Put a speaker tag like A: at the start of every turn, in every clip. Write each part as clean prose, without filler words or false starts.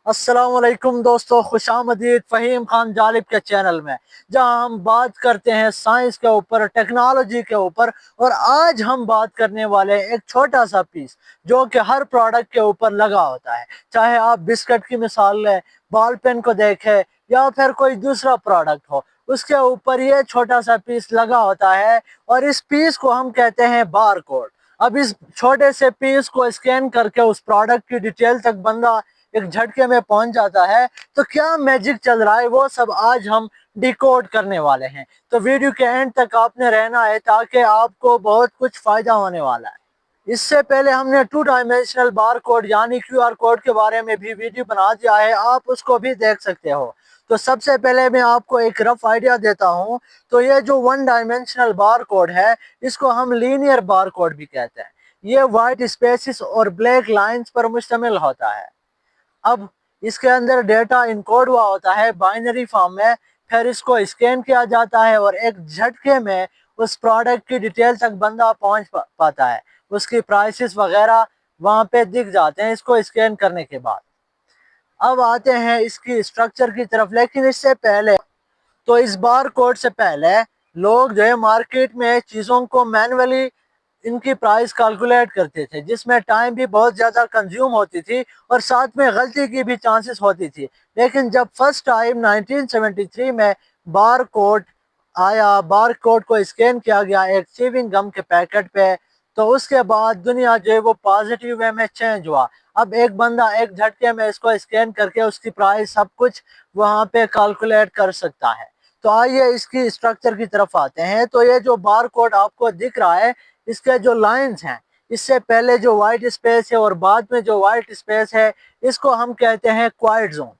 A: अस्सलामुअलैकुम दोस्तों, खुशामदीद फ़हीम खान जालिब के चैनल में, जहां हम बात करते हैं साइंस के ऊपर, टेक्नोलॉजी के ऊपर। और आज हम बात करने वाले हैं एक छोटा सा पीस जो कि हर प्रोडक्ट के ऊपर लगा होता है। चाहे आप बिस्किट की मिसाल लें, बॉल पेन को देखें या फिर कोई दूसरा प्रोडक्ट हो, उसके ऊपर ये छोटा सा पीस लगा होता है और इस पीस को हम कहते हैं बार कोड। अब इस छोटे से पीस को स्कैन करके उस प्रोडक्ट की डिटेल तक बंदा एक झटके में पहुंच जाता है। तो क्या मैजिक चल रहा है वो सब आज हम डिकोड करने वाले हैं। तो वीडियो के एंड तक आपने रहना है ताकि आपको बहुत कुछ फायदा होने वाला है। इससे पहले हमने टू डायमेंशनल बार कोड यानी क्यूआर कोड के बारे में भी वीडियो बना दिया है, आप उसको भी देख सकते हो। तो सबसे पहले मैं आपको एक रफ आइडिया देता हूं। तो ये जो वन डायमेंशनल बार कोड है, इसको हम लीनियर बार कोड भी कहते हैं। ये वाइट स्पेसिस और ब्लैक लाइंस पर मुश्तमिल होता है। अब इसके अंदर डेटा इनकोड हुआ होता है बाइनरी फॉर्म में, फिर इसको स्कैन किया जाता है और एक झटके में उस प्रोडक्ट की डिटेल तक बंदा पहुंच पाता है। उसकी प्राइसेस वगैरह वहाँ पे दिख जाते हैं इसको स्कैन करने के बाद। अब आते हैं इसकी स्ट्रक्चर की तरफ, लेकिन इससे पहले, तो इस बार कोड से पहले लोग जो है मार्केट में चीज़ों को मैन्युअली इनकी प्राइस कैलकुलेट करते थे, जिसमें टाइम भी बहुत ज़्यादा कंज्यूम होती थी और साथ में गलती की भी चांसेस होती थी। लेकिन जब फर्स्ट टाइम 1973 में बार कोड आया, बार कोड को स्कैन किया गया एक चीविंग गम के पैकेट पे, तो उसके बाद दुनिया जो है वो पॉजिटिव वे में चेंज हुआ। अब एक बंदा एक झटके में इसको स्कैन करके उसकी प्राइस सब कुछ वहाँ पे कैलकुलेट कर सकता है। तो आइए इसकी स्ट्रक्चर की तरफ आते हैं। तो ये जो बार कोड आपको दिख रहा है, इसके जो लाइंस हैं, इससे पहले जो वाइट स्पेस है और बाद में जो वाइट स्पेस है, इसको हम कहते हैं क्वाइट जोन।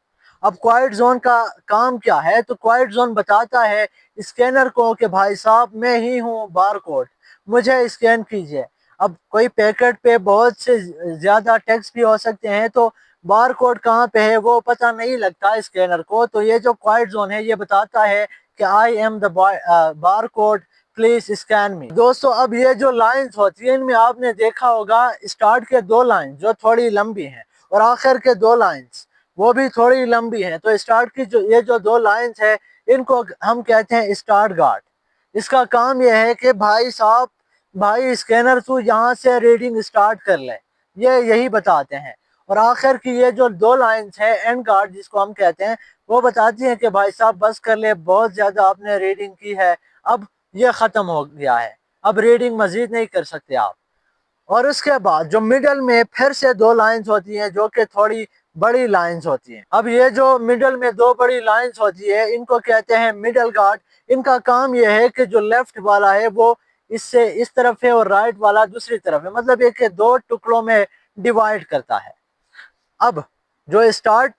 A: अब क्वाइट जोन का काम क्या है? तो क्वाइट जोन बताता है स्कैनर को कि भाई साहब मैं ही हूँ बार कोड, मुझे स्कैन कीजिए। अब कोई पैकेट पे बहुत से ज़्यादा टेक्स्ट भी हो सकते हैं, तो बार कोड कहाँ पे है वो पता नहीं लगता स्कैनर को। तो ये जो क्वाइट जोन है ये बताता है कि I am the bar code, please scan me. दोस्तों, अब ये जो लाइंस होती है इनमें आपने देखा होगा स्टार्ट के दो लाइन जो थोड़ी लंबी हैं और आखिर के दो लाइंस वो भी थोड़ी लंबी हैं। तो स्टार्ट की जो ये जो दो लाइंस है, इनको हम कहते हैं स्टार्ट गार्ड। इसका काम यह है कि भाई साहब, भाई स्कैनर तू यहाँ से रीडिंग स्टार्ट कर ले, ये यही बताते हैं। और आखिर की ये जो दो लाइंस है एंड गार्ड जिसको हम कहते हैं, वो बताती हैं कि भाई साहब बस कर ले, बहुत ज़्यादा आपने रीडिंग की है, अब ये ख़त्म हो गया है, अब रीडिंग मज़ीद नहीं कर सकते आप। और उसके बाद जो मिडल में फिर से दो लाइंस होती हैं जो कि थोड़ी बड़ी लाइंस होती हैं। अब ये जो मिडल में दो बड़ी लाइंस होती है इनको कहते हैं मिडल गार्ड। इनका काम ये है कि जो लेफ्ट वाला है वो इससे इस तरफ है और राइट वाला दूसरी तरफ है, मतलब एक दो टुकड़ों में डिवाइड करता है। अब जो स्टार्ट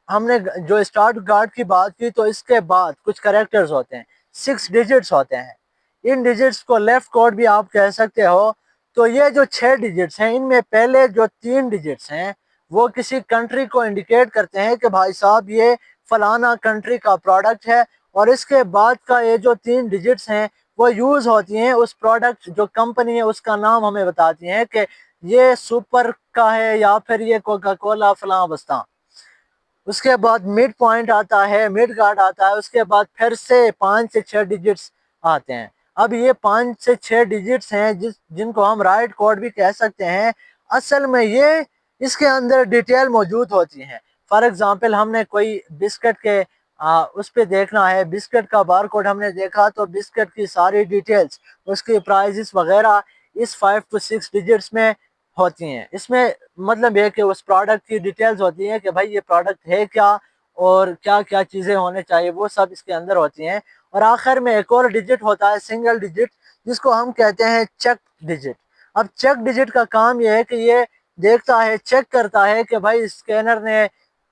A: हमने जो स्टार्ट गार्ड की बात की, तो इसके बाद कुछ करेक्टर्स होते हैं, 6 डिजिट्स होते हैं। इन डिजिट्स को लेफ्ट कोड भी आप कह सकते हो। तो ये जो 6 डिजिट्स हैं, इनमें पहले जो 3 डिजिट्स हैं वो किसी कंट्री को इंडिकेट करते हैं कि भाई साहब ये फलाना कंट्री का प्रोडक्ट है। और इसके बाद का ये जो 3 डिजिट्स हैं वो यूज़ होती हैं उस प्रोडक्ट, जो कंपनी है उसका नाम हमें बताती हैं कि ये सुपर का है या फिर ये कोका कोला फलां बस्ता। उसके बाद मिड पॉइंट आता है, मिड गार्ड आता है, उसके बाद फिर से 5 से 6 डिजिट्स आते हैं। अब ये 5 से 6 डिजिट्स हैं जिनको हम राइट कोड भी कह सकते हैं। असल में ये इसके अंदर डिटेल मौजूद होती हैं। फॉर एग्जांपल हमने कोई बिस्किट के उस पर देखना है, बिस्किट का बार कोड हमने देखा, तो बिस्किट की सारी डिटेल्स, उसकी प्राइजेस वगैरह इस 5 to 6 डिजिट्स में होती हैं। इसमें मतलब ये कि उस प्रोडक्ट की डिटेल्स होती हैं कि भाई ये प्रोडक्ट है क्या और क्या क्या चीज़ें होने चाहिए, वो सब इसके अंदर होती हैं। और आखिर में एक और डिजिट होता है, सिंगल डिजिट, जिसको हम कहते हैं चेक डिजिट। अब चेक डिजिट का काम ये है कि ये देखता है, चेक करता है कि भाई स्कैनर ने,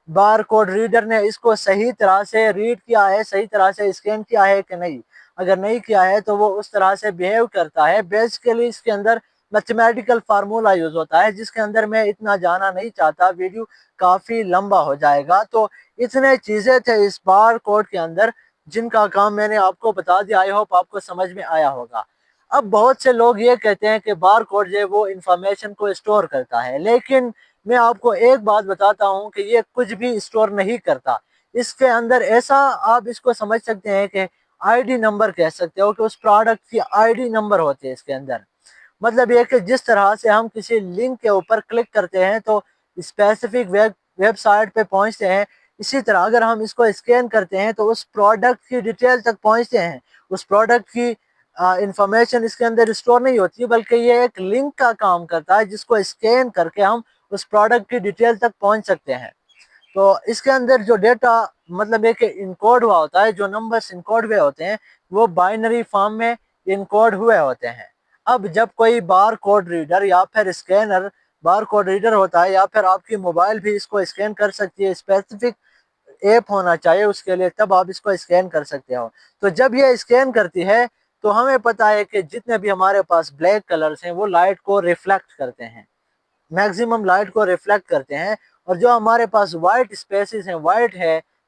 A: बार कोड रीडर ने इसको सही तरह से रीड किया है, सही तरह से स्कैन किया है कि नहीं। अगर नहीं किया है तो वो उस तरह से बिहेव करता है। बेसिकली इसके अंदर मैथमेटिकल फार्मूला यूज होता है, जिसके अंदर मैं इतना जाना नहीं चाहता, वीडियो काफ़ी लंबा हो जाएगा। तो इतने चीज़ें थे इस बार कोड के अंदर जिनका काम मैंने आपको बता दिया। आई होप आपको समझ में आया होगा। अब बहुत से लोग ये कहते हैं कि बार कोड जो है वो इंफॉर्मेशन को स्टोर करता है, लेकिन میں آپ کو ایک بات بتاتا ہوں کہ یہ کچھ بھی اسٹور نہیں کرتا۔ اس کے اندر ایسا آپ اس کو سمجھ سکتے ہیں کہ آئی ڈی نمبر کہہ سکتے ہو، کہ اس پروڈکٹ کی آئی ڈی نمبر ہوتے ہیں اس کے اندر۔ مطلب یہ کہ جس طرح سے ہم کسی لنک کے اوپر کلک کرتے ہیں تو اسپیسیفک ویب سائٹ پہ پہنچتے ہیں، اسی طرح اگر ہم اس کو اسکین کرتے ہیں تو اس پروڈکٹ کی ڈیٹیل تک پہنچتے ہیں۔ اس پروڈکٹ کی انفارمیشن اس کے اندر اسٹور نہیں ہوتی، بلکہ یہ ایک لنک کا کام کرتا ہے جس کو اسکین کر کے ہم اس پروڈکٹ کی ڈیٹیل تک پہنچ سکتے ہیں۔ تو اس کے اندر جو ڈیٹا مطلب ہے کہ انکوڈ ہوا ہوتا ہے، جو نمبرز انکوڈ ہوئے ہوتے ہیں وہ بائنری فارم میں انکوڈ ہوئے ہوتے ہیں۔ اب جب کوئی بار کوڈ ریڈر یا پھر اسکینر بار کوڈ ریڈر ہوتا ہے، یا پھر آپ کی موبائل بھی اس کو اسکین کر سکتی ہے، اسپیسیفک ایپ ہونا چاہیے اس کے لیے، تب آپ اس کو اسکین کر سکتے ہو۔ تو جب یہ اسکین کرتی ہے تو ہمیں پتہ ہے کہ جتنے بھی ہمارے پاس بلیک کلرز ہیں وہ لائٹ کو ریفلیکٹ کرتے ہیں، میکسیمم لائٹ کو ریفلیکٹ کرتے ہیں، اور جو ہمارے پاس وائٹ اسپیسز ہیں،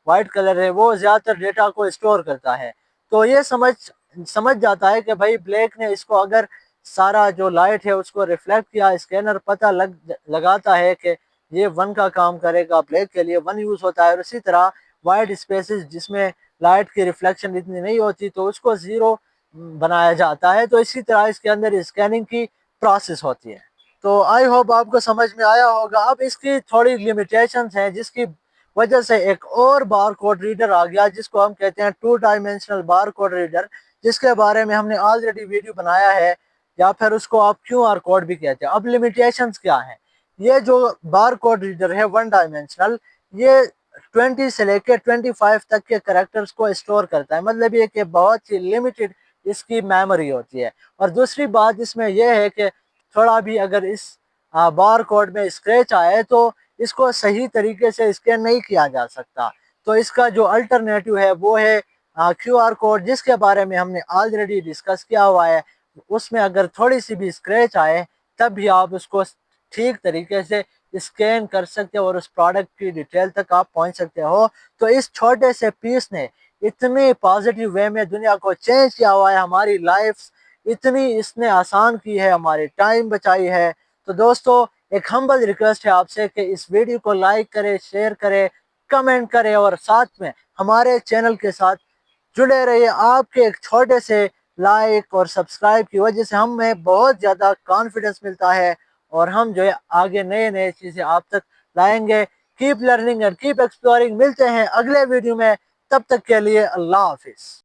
A: وائٹ کلر ہے، وہ زیادہ تر ڈیٹا کو اسٹور کرتا ہے۔ تو یہ سمجھ جاتا ہے کہ بھائی بلیک نے اس کو اگر سارا جو لائٹ ہے اس کو ریفلیکٹ کیا، اسکینر پتہ لگاتا ہے کہ یہ 1 کا کام کرے گا، بلیک کے لیے 1 یوز ہوتا ہے، اور اسی طرح وائٹ اسپیسز جس میں لائٹ کی ریفلیکشن اتنی نہیں ہوتی تو اس کو 0 بنایا جاتا ہے۔ تو اسی طرح اس کے اندر اسکیننگ کی پروسیس ہوتی ہے۔ تو آئی ہوپ آپ کو سمجھ میں آیا ہوگا۔ اب اس کی تھوڑی لیمیٹیشنز ہیں جس کی وجہ سے ایک اور بار کوڈ ریڈر آ گیا جس کو ہم کہتے ہیں 2 ڈائمینشنل بار کوڈ ریڈر، جس کے بارے میں ہم نے آلریڈی ویڈیو بنایا ہے، یا پھر اس کو آپ کیو آر کوڈ بھی کہتے ہیں۔ اب لیمیٹیشنز کیا ہیں؟ یہ جو بار کوڈ ریڈر ہے 1 ڈائمینشنل، یہ 20 سے لے کے 25 تک کے کریکٹرز کو اسٹور کرتا ہے، مطلب یہ کہ بہت ہی لمیٹڈ اس کی میموری ہوتی ہے۔ اور دوسری بات اس میں یہ ہے کہ تھوڑا بھی اگر اس بار کوڈ میں اسکریچ آئے تو اس کو صحیح طریقے سے اسکین نہیں کیا جا سکتا۔ تو اس کا جو الٹرنیٹو ہے وہ ہے کیو آر کوڈ، جس کے بارے میں ہم نے آلریڈی ڈسکس کیا ہوا ہے۔ اس میں اگر تھوڑی سی بھی اسکریچ آئے تب بھی آپ اس کو ٹھیک طریقے سے اسکین کر سکتے ہو اور اس پروڈکٹ کی ڈیٹیل تک آپ پہنچ سکتے ہو۔ تو اس چھوٹے سے پیس نے اتنی پازیٹیو وے میں دنیا کو چینج کیا ہوا ہے، ہماری لائف اتنی اس نے آسان کی ہے، ہماری ٹائم بچائی ہے۔ تو دوستو ایک ہمبل ریکویسٹ ہے آپ سے کہ اس ویڈیو کو لائک کرے، شیئر کرے، کمنٹ کرے، اور ساتھ میں ہمارے چینل کے ساتھ جڑے رہیے۔ آپ کے ایک چھوٹے سے لائک اور سبسکرائب کی وجہ سے ہمیں بہت زیادہ کانفیڈنس ملتا ہے، اور ہم جو ہے آگے نئے چیزیں آپ تک لائیں گے۔ Keep learning and keep exploring. ملتے ہیں اگلے ویڈیو میں، تب تک کے لیے اللہ حافظ۔